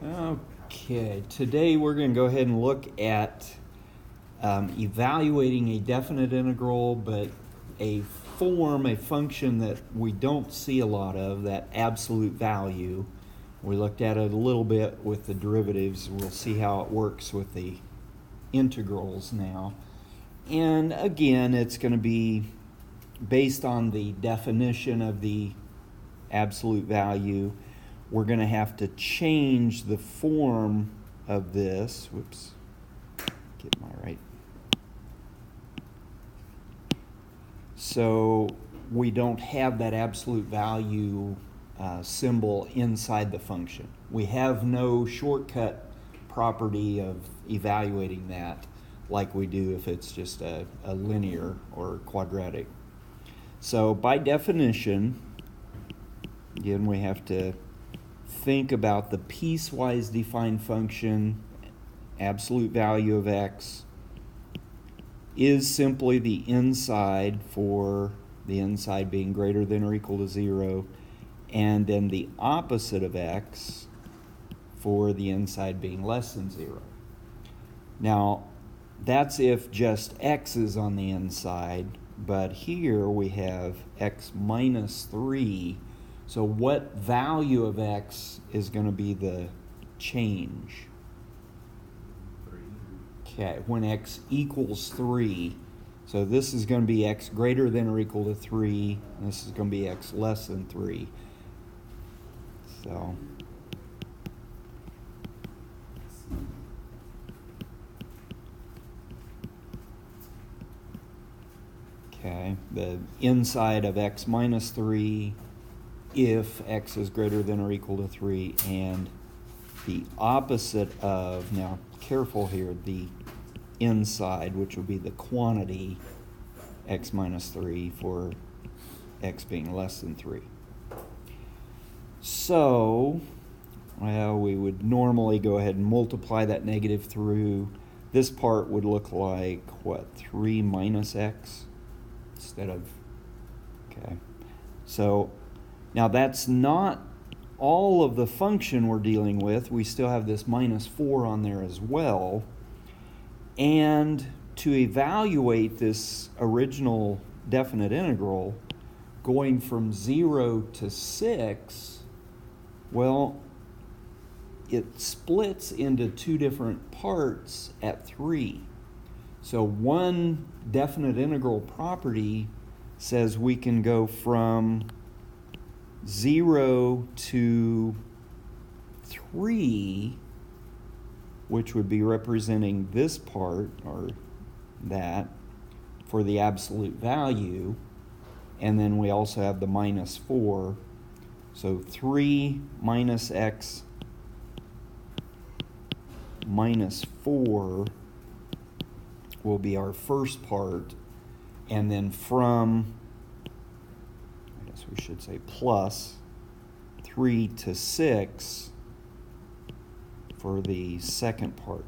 Okay, today we're going to go ahead and look at evaluating a definite integral, but a function that we don't see a lot of, that absolute value. We looked at it a little bit with the derivatives. We'll see how it works with the integrals now. And again, it's going to be based on the definition of the absolute value. We're going to have to change the form of this. Whoops. Get my right. So we don't have that absolute value symbol inside the function. We have no shortcut property of evaluating that like we do if it's just a linear or quadratic. So by definition, again, we have to think about the piecewise defined function, absolute value of x, is simply the inside for the inside being greater than or equal to 0, and then the opposite of x for the inside being less than 0. Now, that's if just x is on the inside, but here we have x minus 3. So what value of x is going to be the change? 3. Okay, when x equals 3. So this is going to be x greater than or equal to 3. And this is going to be x less than 3. So okay, the inside of x minus 3 if x is greater than or equal to 3, and the opposite of, now careful here, the inside, which would be the quantity x minus 3 for x being less than 3. So, well, we would normally go ahead and multiply that negative through. This part would look like, what, 3 minus x instead of, okay. So, now that's not all of the function we're dealing with. We still have this minus 4 on there as well. And to evaluate this original definite integral, going from 0 to 6, well, it splits into two different parts at 3. So one definite integral property says we can go from 0 to 3, which would be representing this part, or that, for the absolute value. And then we also have the minus 4. So 3 minus x minus 4 will be our first part. And then from, I guess we should say plus 3 to 6 for the second part.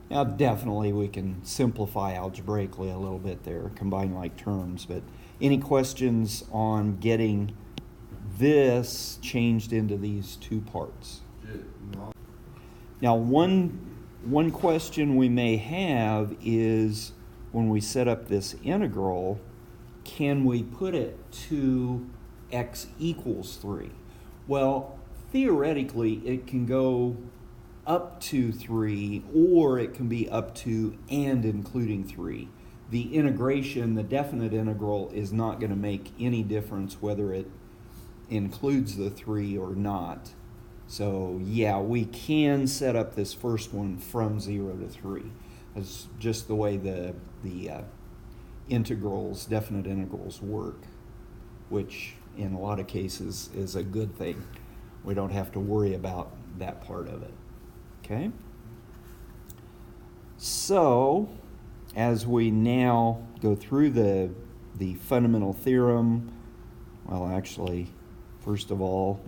Now, definitely we can simplify algebraically a little bit there, combine like terms, but any questions on getting this changed into these two parts? Now, one question we may have is, when we set up this integral, can we put it to x equals 3? Well, theoretically, it can go up to 3, or it can be up to and including 3. The integration, the definite integral, is not going to make any difference whether it includes the 3 or not. So yeah, we can set up this first one from 0 to 3. That's just the way the integrals, definite integrals, work, which in a lot of cases is a good thing. We don't have to worry about that part of it. Okay? So, as we now go through the fundamental theorem, well, actually, first of all,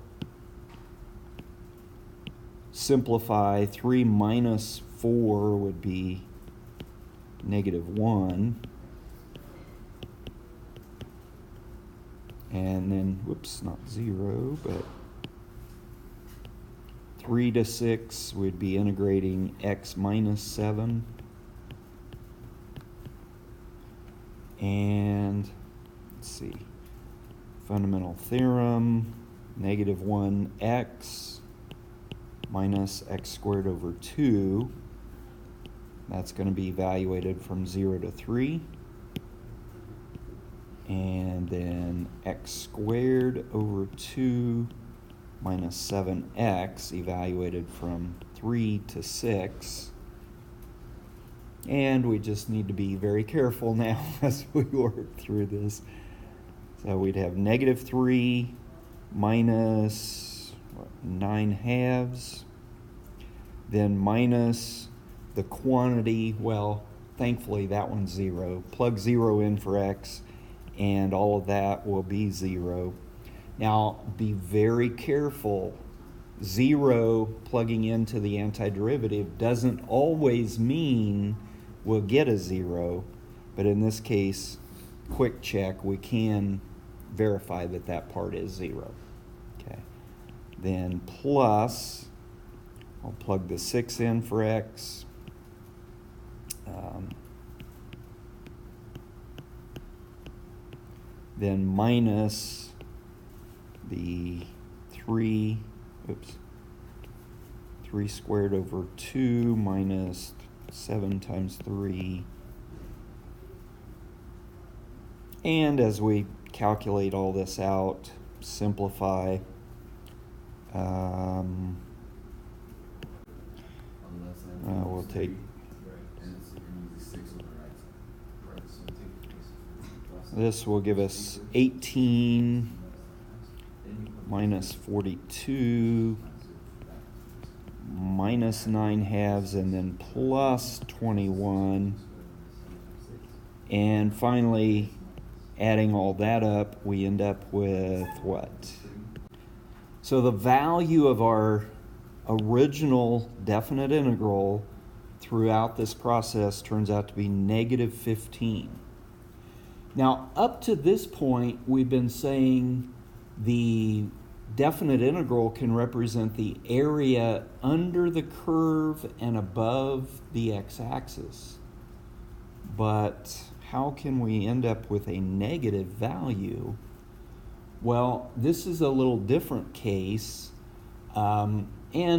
simplify. 3 minus 4 would be -1. And then, whoops, not 0, but 3 to 6, we'd be integrating x minus 7. And, let's see, fundamental theorem, negative 1x minus x squared over 2. That's going to be evaluated from 0 to 3. And then x squared over 2 minus 7x evaluated from 3 to 6. And we just need to be very careful now as we work through this. So we'd have negative 3 minus 9/2, then minus the quantity, well, thankfully that one's 0. Plug 0 in for x, and all of that will be 0. Now, be very careful. 0 plugging into the antiderivative doesn't always mean we'll get a 0, but in this case, quick check, we can verify that that part is 0. Okay. Then plus, I'll plug the 6 in for x. Then minus the 3 squared over 2 minus 7 times 3. And as we calculate all this out, simplify, we'll take this will give us 18 minus 42 minus 9/2 and then plus 21. And finally, adding all that up, we end up with what? So the value of our original definite integral throughout this process turns out to be negative 15. Now, up to this point, we've been saying the definite integral can represent the area under the curve and above the x-axis. But how can we end up with a negative value? Well, this is a little different case, and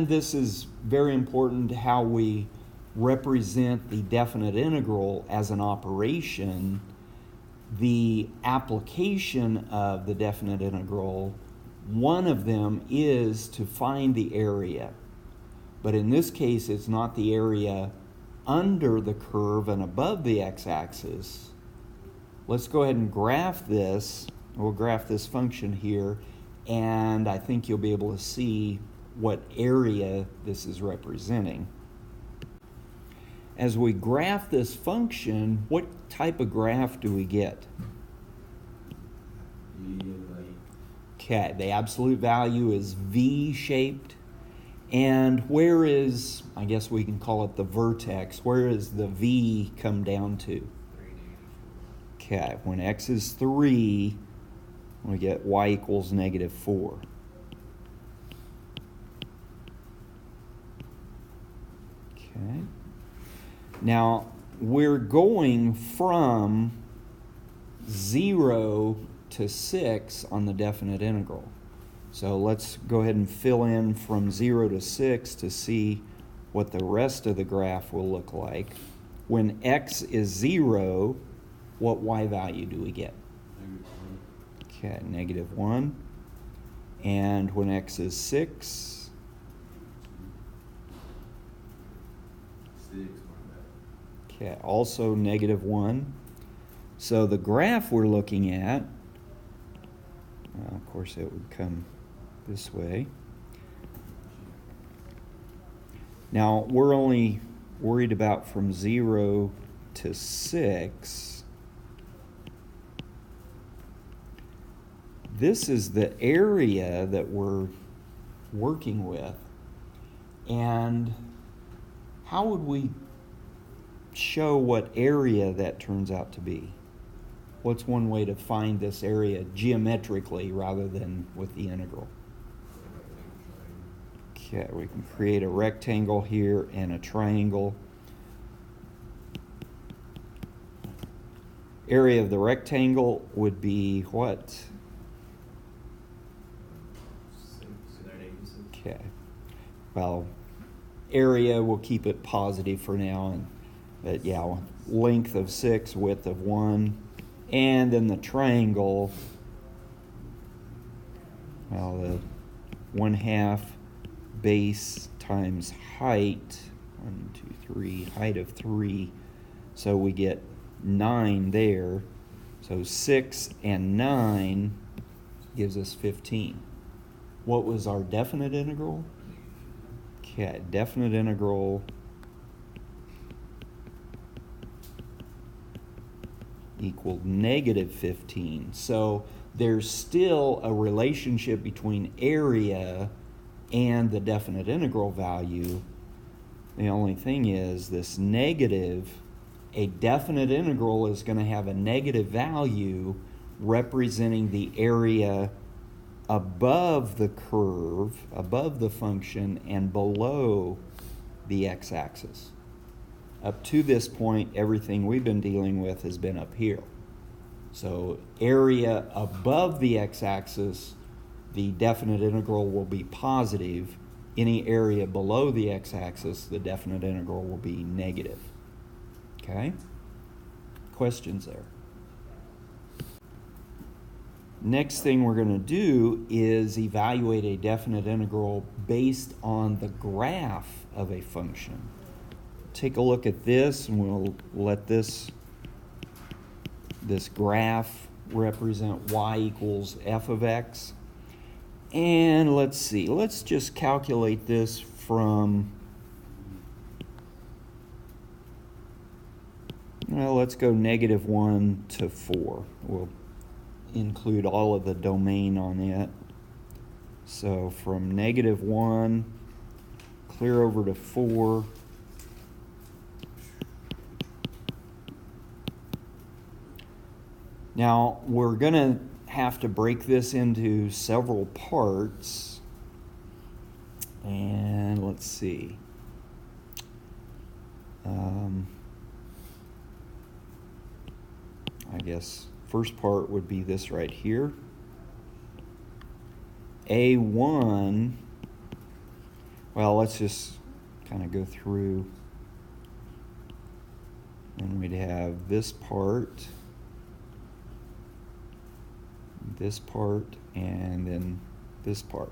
this is very important how we represent the definite integral as an operation. The application of the definite integral, one of them is to find the area. But in this case, it's not the area under the curve and above the x-axis. Let's go ahead and graph this. We'll graph this function here, and I think you'll be able to see what area this is representing. As we graph this function, what type of graph do we get? Okay, the absolute value is V-shaped. And where is, I guess we can call it the vertex, where is the V come down to? Okay, when x is 3, we get y equals negative 4. Okay. Now, we're going from 0 to 6 on the definite integral. So let's go ahead and fill in from 0 to 6 to see what the rest of the graph will look like. When x is 0, what y value do we get? Okay, negative 1. And when x is 6, okay, also negative 1. So the graph we're looking at, of course it would come this way. Now we're only worried about from 0 to 6. This is the area that we're working with. And how would we show what area that turns out to be? What's one way to find this area geometrically rather than with the integral? Okay, we can create a rectangle here and a triangle. Area of the rectangle would be what? 6, 986. Okay. Well, area, we'll keep it positive for now. But yeah, length of 6, width of 1. And then the triangle, well, the 1/2 base times height, 1, 2, 3, height of 3. So we get 9 there. So 6 and 9 gives us 15. What was our definite integral? Okay, definite integral equaled -15. So there's still a relationship between area and the definite integral value. The only thing is this negative, a definite integral is going to have a negative value representing the area above the curve, above the function, and below the x-axis. Up to this point, everything we've been dealing with has been up here. So area above the x-axis, the definite integral will be positive. Any area below the x-axis, the definite integral will be negative. Okay? Questions there? Next thing we're going to do is evaluate a definite integral based on the graph of a function. Take a look at this, and we'll let this graph represent y equals f of x. And let's see, let's just calculate this from, well, let's go -1 to 4. We'll include all of the domain on it. So from -1, clear over to 4. Now, we're going to have to break this into several parts. And let's see. I guess first part would be this right here. A1, well, let's just kind of go through. And we'd have this part, and then this part.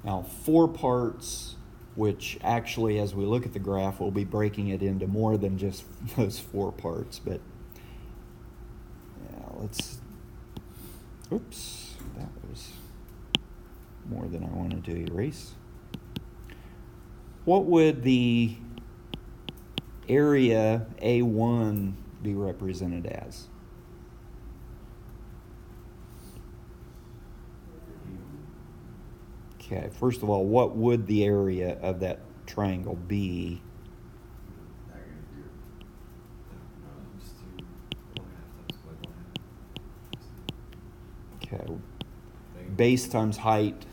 Now, 4 parts, which actually, as we look at the graph, we'll be breaking it into more than just those 4 parts. But yeah, oops, that was more than I wanted to erase. What would the area A1 be represented as? Okay, first of all, what would the area of that triangle be? Okay, base times height,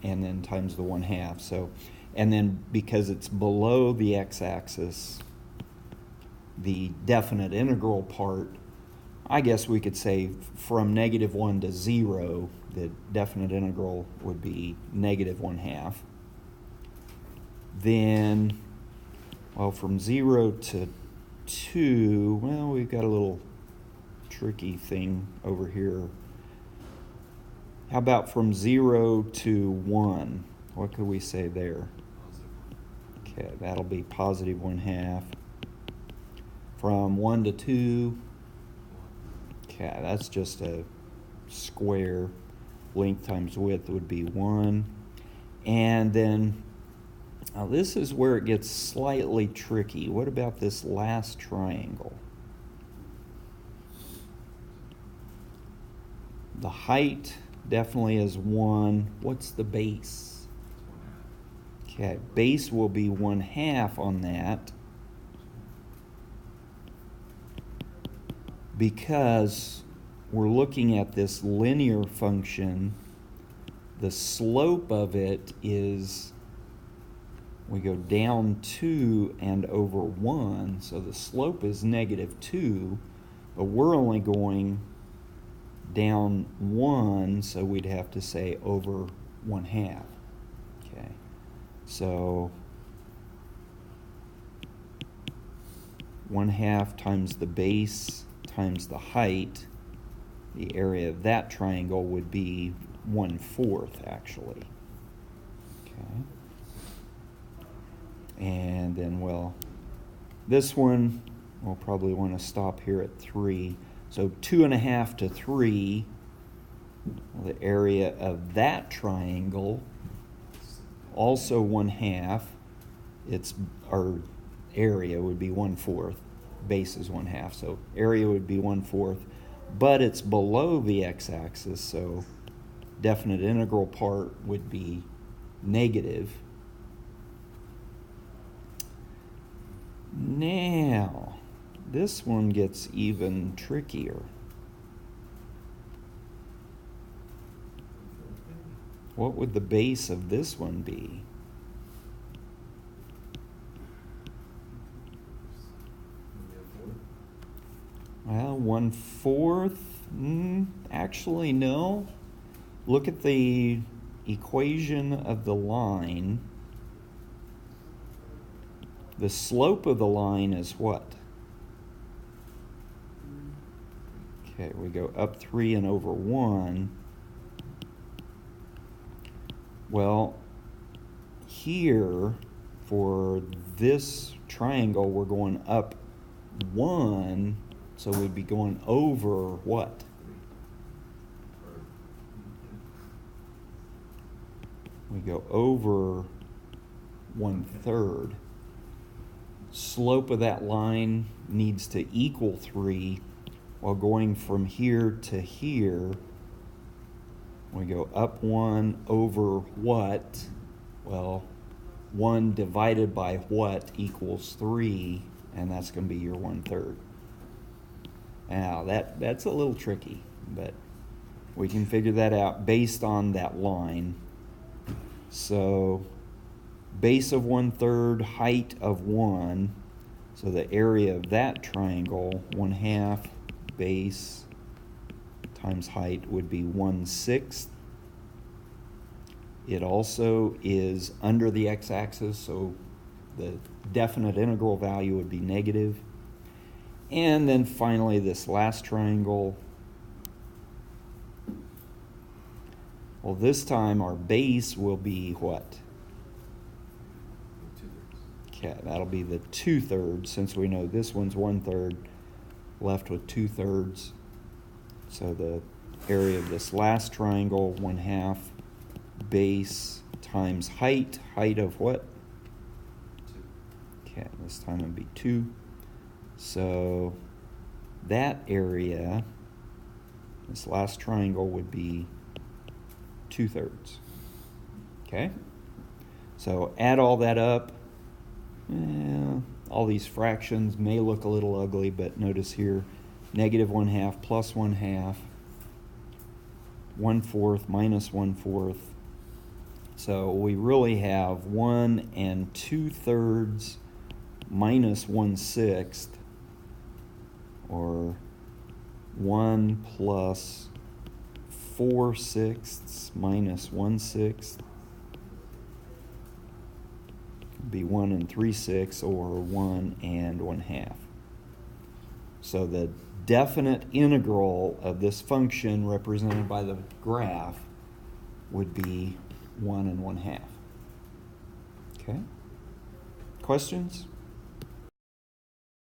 and then times the 1/2. So, and then because it's below the x-axis, the definite integral part, I guess we could say from -1 to 0, the definite integral would be -1/2. Then, well, from 0 to 2, well, we've got a little tricky thing over here. How about from 0 to 1? What could we say there? Okay, that'll be +1/2. From 1 to 2, okay, that's just a square. Length times width would be 1. And then, now this is where it gets slightly tricky. What about this last triangle? The height definitely is 1. What's the base? Okay, base will be 1/2 on that. because we're looking at this linear function, the slope of it is, we go down 2 and over 1, so the slope is -2, but we're only going down 1, so we'd have to say over 1/2. Okay, so 1/2 times the base times the height, the area of that triangle would be 1/4 actually. Okay. And then, well, this one, we'll probably want to stop here at 3. So 2.5 to 3, well, the area of that triangle, also 1/2. Its our area would be 1/4. Base is 1/2, so area would be 1/4. But it's below the x-axis, so definite integral part would be negative. Now, this one gets even trickier. What would the base of this one be? Well, 1/4? Actually, no. Look at the equation of the line. The slope of the line is what? Okay, we go up 3 and over 1. Well, here, for this triangle, we're going up 1, so we'd be going over what? We go over 1/3. Slope of that line needs to equal 3, while going from here to here, we go up 1 over what? Well, 1 divided by what equals 3, and that's going to be your 1/3. Now, that's a little tricky, but we can figure that out based on that line. So, base of 1/3, height of 1, so the area of that triangle, 1/2 base times height would be 1/6. It also is under the x-axis, so the definite integral value would be negative. And then finally, this last triangle, well, this time our base will be what? 2/3. Okay, that'll be the 2/3, since we know this one's 1/3, left with 2/3. So the area of this last triangle, 1/2 base times height of what? 2. Okay, this time it would be 2. So that area, this last triangle would be 2/3. Okay? So add all that up. All these fractions may look a little ugly, but notice here, -1/2 plus 1/2, 1/4 minus 1/4. So we really have 1 2/3 minus 1/6, or 1 plus 4/6 minus 1/6. Be 1 3/6, or 1 1/2. So the definite integral of this function represented by the graph would be 1 1/2. Okay? Questions?